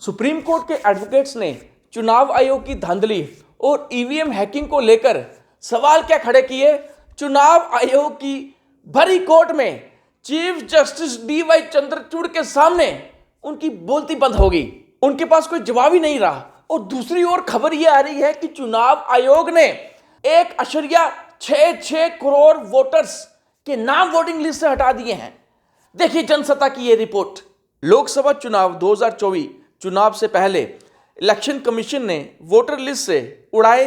Supreme court के advocates ने चुनाव आयोग की धांधली और ईवीएम हैकिंग को लेकर सवाल क्या खड़े किए। चुनाव आयोग की भरी कोर्ट में चीफ जस्टिस डीवाई चंद्रचूड़ के सामने उनकी बोलती बंद हो गई। उनके पास कोई जवाब ही नहीं रहा। और दूसरी ओर खबर यह आ रही है कि चुनाव आयोग ने 1.66 करोड़ वोटर्स के नाम वोटिंग लिस्ट से हटा दिए हैं। देखिए जनसत्ता की यह रिपोर्ट। लोकसभा चुनाव 2024 चुनाव से पहले इलेक्शन कमीशन ने वोटर लिस्ट से उड़ाए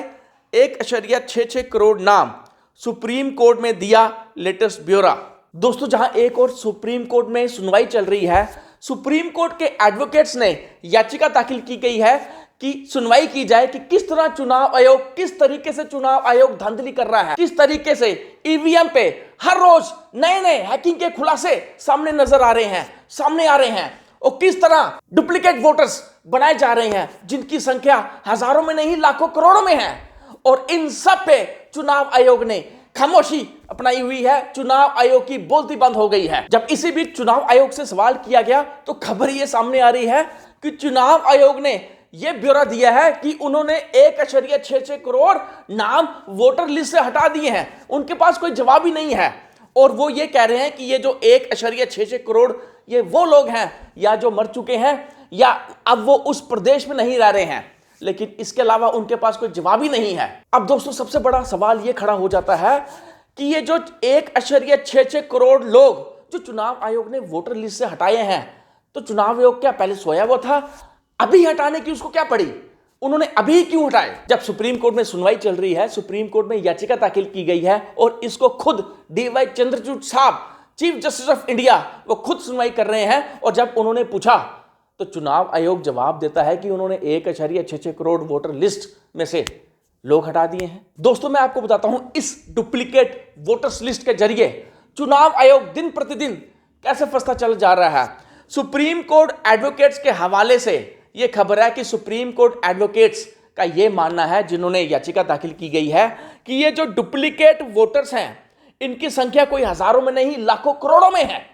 1.66 करोड़ नाम। सुप्रीम कोर्ट में दिया लेटेस्ट ब्यौरा। दोस्तों, जहां एक और सुप्रीम कोर्ट में सुनवाई चल रही है, सुप्रीम कोर्ट के एडवोकेट्स ने याचिका दाखिल की गई है कि सुनवाई की जाए कि किस तरह चुनाव आयोग, किस तरीके से चुनाव आयोग धांधली कर रहा है, किस तरीके से ईवीएम पे हर रोज नए नए हैकिंग के खुलासे सामने नजर आ रहे हैं और किस तरह डुप्लीकेट वोटर्स बनाए जा रहे हैं जिनकी संख्या हजारों में नहीं लाखों करोड़ों में है। और इन सब पे चुनाव आयोग ने खामोशी अपनाई हुई है। चुनाव आयोग की बोलती बंद हो गई है। जब इसी बीच चुनाव आयोग से सवाल किया गया तो खबर यह सामने आ रही है कि चुनाव आयोग ने यह ब्यौरा दिया है कि उन्होंने 1.66 करोड़ नाम वोटर लिस्ट से हटा दिए हैं। उनके पास कोई जवाब ही नहीं है और वो ये कह रहे हैं कि ये जो 1.66 करोड़ ये वो लोग हैं या जो मर चुके हैं या अब वो उस प्रदेश में नहीं रह रहे हैं, लेकिन इसके अलावा उनके पास कोई जवाब ही नहीं है। अब दोस्तों, सबसे बड़ा सवाल ये खड़ा हो जाता है कि ये जो 1.66 करोड़ लोग जो चुनाव आयोग ने वोटर लिस्ट से हटाए हैं, तो चुनाव आयोग क्या पहले सोया हुआ था? अभी हटाने की उसको क्या पड़ी? उन्होंने अभी क्यों हटाए? जब सुप्रीम कोर्ट में सुनवाई चल रही है, सुप्रीम कोर्ट में याचिका दाखिल की गई है और इसको खुद डीवाई चंद्रचूड़ साहब, चीफ जस्टिस ऑफ इंडिया, वो खुद सुनवाई कर रहे हैं। और जब उन्होंने पूछा तो चुनाव आयोग जवाब देता है कि उन्होंने 1.66 करोड़ वोटर लिस्ट में से लोग हटा दिए हैं। दोस्तों, मैं आपको बताता हूं इस डुप्लीकेट वोटर्स लिस्ट के जरिए चुनाव आयोग दिन प्रतिदिन कैसे फंसता चल जा रहा है। सुप्रीम कोर्ट एडवोकेट्स के हवाले से यह खबर है कि सुप्रीम कोर्ट एडवोकेट्स का यह मानना है, जिन्होंने याचिका दाखिल की गई है, कि ये जो डुप्लीकेट वोटर्स हैं इनकी संख्या कोई हजारों में नहीं लाखों करोड़ों में है।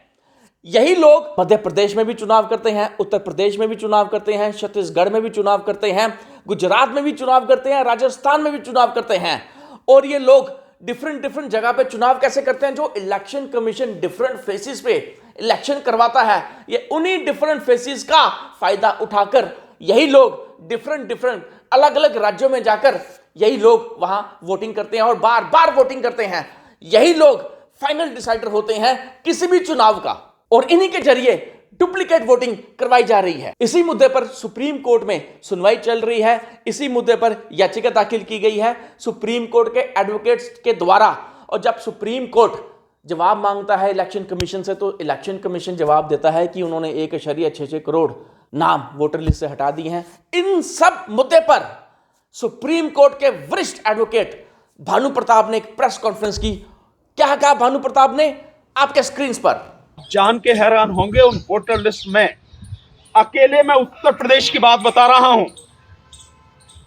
यही लोग मध्य प्रदेश में भी चुनाव करते हैं, उत्तर प्रदेश में भी चुनाव करते हैं, छत्तीसगढ़ में भी चुनाव करते हैं, गुजरात में भी चुनाव करते हैं, राजस्थान में भी चुनाव करते हैं। और ये लोग डिफरेंट जगह पे चुनाव कैसे करते हैं? जो इलेक्शन कमीशन डिफरेंट फेसिस पे इलेक्शन करवाता है, ये उन्हीं डिफरेंट फेसिस का फायदा उठाकर यही लोग डिफरेंट अलग अलग राज्यों में जाकर यही लोग वहां वोटिंग करते हैं और बार बार वोटिंग करते हैं। यही लोग फाइनल डिसाइडर होते हैं किसी भी चुनाव का और इन्हीं के जरिए डुप्लीकेट वोटिंग करवाई जा रही है। इसी मुद्दे पर सुप्रीम कोर्ट में सुनवाई चल रही है। इसी मुद्दे पर याचिका दाखिल की गई है सुप्रीम कोर्ट के एडवोकेट्स के द्वारा। और जब सुप्रीम कोर्ट जवाब मांगता है इलेक्शन कमीशन से, तो इलेक्शन कमीशन जवाब देता है कि उन्होंने 1.66 करोड़ नाम वोटर लिस्ट से हटा दिए हैं। इन सब मुद्दे पर सुप्रीम कोर्ट के वरिष्ठ एडवोकेट भानु प्रताप ने एक प्रेस कॉन्फ्रेंस की। क्या कहा भानु प्रताप ने? आपके स्क्रीन पर जान के हैरान होंगे। उन वोटर लिस्ट में अकेले मैं उत्तर प्रदेश की बात बता रहा हूं,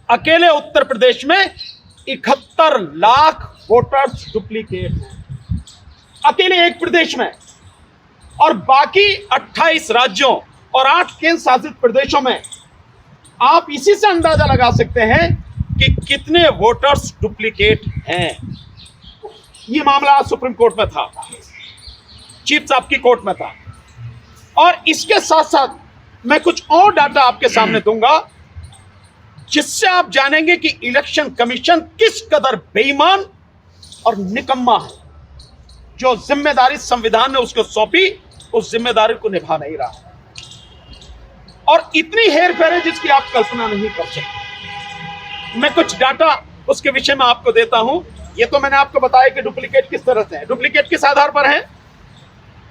अकेले उत्तर प्रदेश में 71 लाख वोटर्स डुप्लीकेट हैं, अकेले एक प्रदेश में। और बाकी 28 राज्यों और 8 केंद्र शासित प्रदेशों में आप इसी से अंदाजा लगा सकते हैं कि कितने वोटर्स डुप्लीकेट हैं। यह मामला सुप्रीम कोर्ट में था, चीफ साहब की कोर्ट में था। और इसके साथ साथ मैं कुछ और डाटा आपके सामने दूंगा जिससे आप जानेंगे कि इलेक्शन कमीशन किस कदर बेईमान और निकम्मा है। जो जिम्मेदारी संविधान ने उसको सौंपी, उस जिम्मेदारी को निभा नहीं रहा और इतनी हेरफेर है जिसकी आप कल्पना नहीं कर सकते। मैं कुछ डाटा उसके विषय में आपको देता हूं। ये तो मैंने आपको बताया कि डुप्लीकेट किस तरह से है। डुप्लीकेट किस आधार पर है?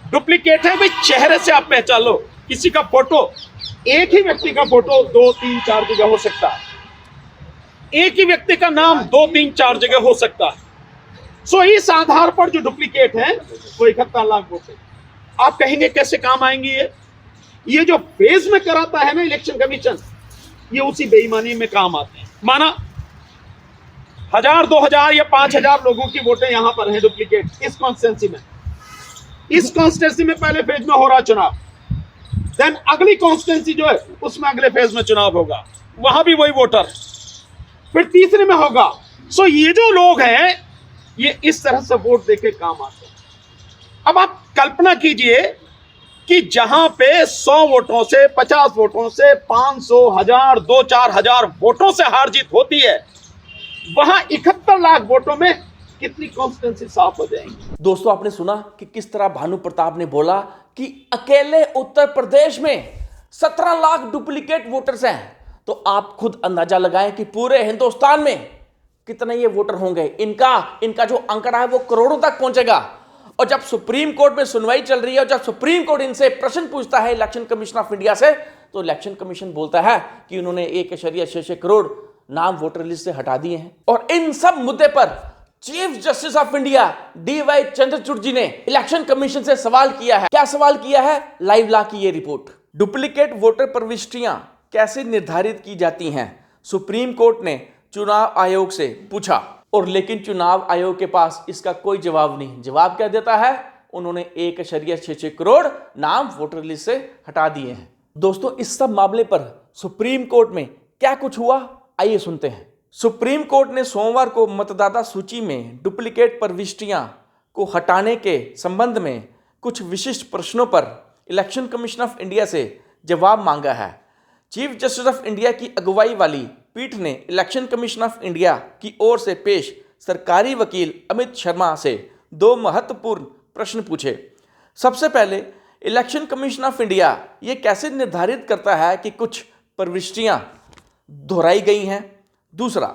डुप्लीकेट है भाई, चेहरे से आप पहचान लो। किसी का फोटो, एक ही व्यक्ति का फोटो 2, 3, 4 जगह हो सकता है। एक ही व्यक्ति का नाम 2, 3, 4 जगह हो सकता है। सो इस आधार पर जो डुप्लीकेट है वो 71 लाख वोट। आप कहेंगे कैसे काम आएंगे ये जो फेज में कराता है ना इलेक्शन कमीशन, ये उसी बेईमानी में काम आते हैं। माना 1000, 2000 या 5000 लोगों की वोटें यहां पर हैं डुप्लीकेट इस कॉन्स्टिट्यूंसी में। इस कॉन्स्टिट्यूंसी में पहले फेज में हो रहा चुनाव, देन अगली कॉन्स्टिट्यूंसी जो है उसमें अगले फेज में चुनाव होगा, वहां भी वही वोटर, फिर तीसरे में होगा। सो ये जो लोग हैं ये इस तरह से वोट देके काम आते हैं। अब आप कल्पना कीजिए कि जहां पे 100 वोटों से, 50 वोटों से, 500, 1000, 2-4 हजार वोटों से हार जीत होती है, वहां 71 लाख वोटों में कितनी कॉन्स्टिट्यूंसी साफ हो जाएंगी। दोस्तों, आपने सुना कि किस तरह भानु प्रताप ने बोला कि अकेले उत्तर प्रदेश में 17 लाख डुप्लीकेट वोटर्स हैं। तो आप खुद अंदाजा लगाएं कि पूरे हिंदुस्तान में कितने ये वोटर होंगे। इनका जो आंकड़ा है वो करोड़ों तक पहुंचेगा। और जब सुप्रीम कोर्ट में सुनवाई चल रही है और जब सुप्रीम कोर्ट इनसे प्रश्न पूछता है इलेक्शन कमीशन ऑफ इंडिया से, तो इलेक्शन कमीशन बोलता है कि उन्होंने 1.66 करोड़ नाम वोटर लिस्ट से हटा दिए हैं। और इन सब मुद्दे पर chief justice of India DY Chandrachud ji ने इलेक्शन कमीशन से सवाल किया है। क्या सवाल किया है? लाइव ला की ये रिपोर्ट। डुप्लीकेट वोटर प्रविष्टियां कैसे निर्धारित की जाती हैं, सुप्रीम कोर्ट ने चुनाव आयोग से पूछा। और लेकिन चुनाव आयोग के पास इसका कोई जवाब नहीं। जवाब क्या देता है? उन्होंने 1.66 करोड़ नाम वोटर लिस्ट से हटा दिए हैं। दोस्तों, इस सब मामले पर सुप्रीम कोर्ट में क्या कुछ हुआ, आइए सुनते हैं। सुप्रीम कोर्ट ने सोमवार को मतदाता सूची में डुप्लीकेट प्रविष्टियां को हटाने के संबंध में कुछ विशिष्ट प्रश्नों पर इलेक्शन कमीशन ऑफ इंडिया से जवाब मांगा है। चीफ जस्टिस ऑफ इंडिया की अगुवाई वाली पीठ ने इलेक्शन कमीशन ऑफ इंडिया की ओर से पेश सरकारी वकील अमित शर्मा से 2 महत्वपूर्ण प्रश्न पूछे। सबसे पहले, इलेक्शन कमीशन ऑफ इंडिया ये कैसे निर्धारित करता है कि कुछ प्रविष्टियां दोहराई गई हैं? दूसरा,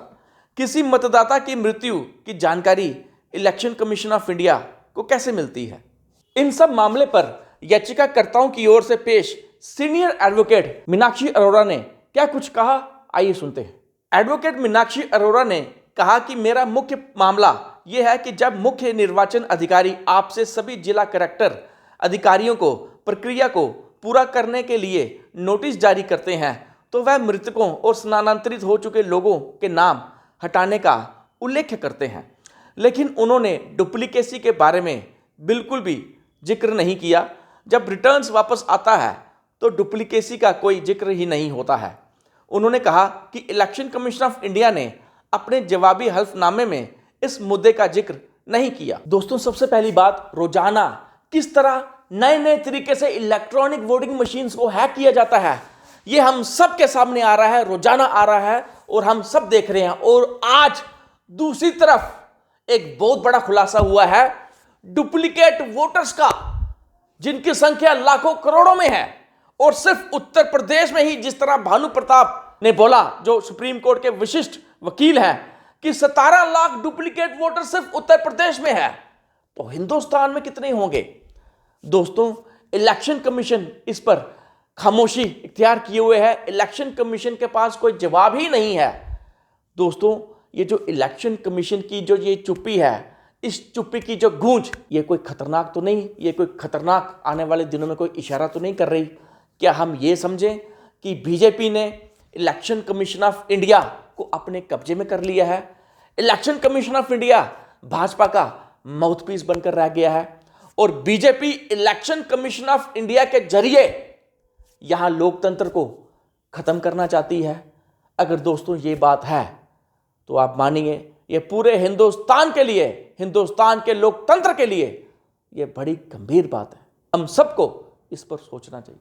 किसी मतदाता की मृत्यु की जानकारी इलेक्शन कमीशन ऑफ इंडिया को कैसे मिलती है? इन सब मामले पर याचिकाकर्ताओं की ओर से पेश सीनियर एडवोकेट मीनाक्षी अरोड़ा ने क्या कुछ कहा, आइए सुनते हैं। एडवोकेट मीनाक्षी अरोड़ा ने कहा कि मेरा मुख्य मामला यह है कि जब मुख्य निर्वाचन अधिकारी आपसे सभी जिला कलेक्टर अधिकारियों को प्रक्रिया को पूरा करने के लिए नोटिस जारी करते हैं तो वह मृतकों और स्थानांतरित हो चुके लोगों के नाम हटाने का उल्लेख करते हैं, लेकिन उन्होंने डुप्लीकेसी के बारे में बिल्कुल भी जिक्र नहीं किया। जब रिटर्न्स वापस आता है तो डुप्लीकेसी का कोई जिक्र ही नहीं होता है। उन्होंने कहा कि इलेक्शन कमीशन ऑफ इंडिया ने अपने जवाबी हल्फनामे में इस मुद्दे का जिक्र नहीं किया। दोस्तों, सबसे पहली बात, रोजाना किस तरह नए नए तरीके से इलेक्ट्रॉनिक वोटिंग मशीन्स को हैक किया जाता है, ये हम सब के सामने आ रहा है, रोजाना आ रहा है और हम सब देख रहे हैं। और आज दूसरी तरफ एक बहुत बड़ा खुलासा हुआ है डुप्लीकेट वोटर्स का, जिनकी संख्या लाखों करोड़ों में है। और सिर्फ उत्तर प्रदेश में ही, जिस तरह भानु प्रताप ने बोला, जो सुप्रीम कोर्ट के विशिष्ट वकील हैं, कि 17 लाख डुप्लीकेट वोटर सिर्फ उत्तर प्रदेश में है, तो हिंदुस्तान में कितने होंगे? दोस्तों, इलेक्शन कमीशन इस पर खामोशी इख्तियार किए हुए है। इलेक्शन कमीशन के पास कोई जवाब ही नहीं है। दोस्तों, ये जो इलेक्शन कमीशन की जो ये चुप्पी है, इस चुप्पी की जो गूंज, ये कोई खतरनाक तो नहीं, ये कोई खतरनाक आने वाले दिनों में कोई इशारा तो नहीं कर रही? क्या हम ये समझें कि बीजेपी ने इलेक्शन कमीशन ऑफ इंडिया को अपने कब्जे में कर लिया है? Election commission of India Bhajpa का माउथपीस बनकर रह गया है और BJP election commission of India के जरिए यहां लोकतंत्र को खत्म करना चाहती है। अगर दोस्तों ये बात है तो आप मानिए, ये पूरे हिंदुस्तान के लिए, हिंदुस्तान के लोकतंत्र के लिए ये बड़ी गंभीर बात है। हम सबको इस पर सोचना चाहिए।